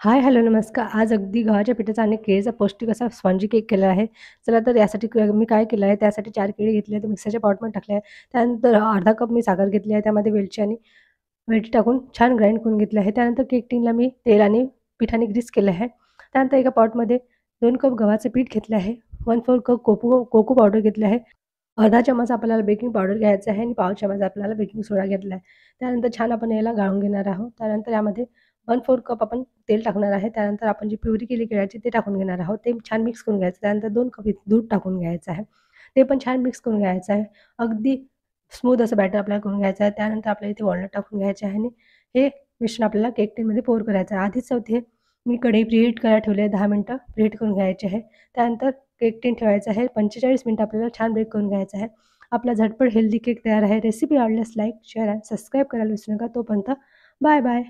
हाय, hello, नमस्कार. आज अगदी गव्हाच्या पिठाचा आणि केळीचा पौष्टिक असा स्पॉन्जी केक केला आहे. चला तर यासाठी मी काय केलं आहे, त्यासाठी 4 केळी घेतली आहेत, मिक्सरच्या पॉटमध्ये टाकले आहे. त्यानंतर अर्धा कप मी साखर घेतली आहे, त्यामध्ये वेलची आणि वेलची टाकून छान ग्राइंड करून घेतलं आहे. त्यानंतर केक टिनला मी तेल आणि पिठाने ग्रीस केलं आहे. त्यानंतर एका पॉटमध्ये 2 कप गव्हाचं पीठ घेतलं आहे, 1/4 कप कोको पावडर घेतलं आहे, अर्धा चमचा आपल्याला बेकिंग पावडर घ्यायचा आहे आणि पाव चमचा आपल्याला बेकिंग सोडा घेतला आहे. त्यानंतर छान आपण याला गाळून घेणार आहोत. त्यानंतर यामध्ये 1/4 कप आपण तेल टाकणार आहे. त्यानंतर आपण जी प्युरी केली केळ्याची ते टाकून घेणार आहोत. ते छान मिक्स करून घ्यायचं. त्यानंतर 2 कप दूध टाकून घ्यायचं आहे. ते पण छान मिक्स करून घ्यायचं आहे. अगदी स्मूथ असं बॅटर आपल्याला करून घ्यायचं आहे. त्यानंतर आपल्याला इथे वॉलनट टाकून घ्यायचे आहे आणि हे मिश्रण आपल्याला केक टिनमध्ये पोर करायचं आहे. आधीच इथे मी कढई प्रीहीट करायला ठेवली आहे. 10 मिनिटं प्रीहीट करून घ्यायची आहे. त्यानंतर केक टिन ठेवायचं आहे. 45 मिनिटं आपल्याला छान बेक करून घ्यायचं आहे. आपला झटपट हेल्दी केक तयार आहे. रेसिपी आवडल्यास लाईक, शेअर आणि सबस्क्राईब करायला विसरू नका. तोपर्यंत बाय बाय.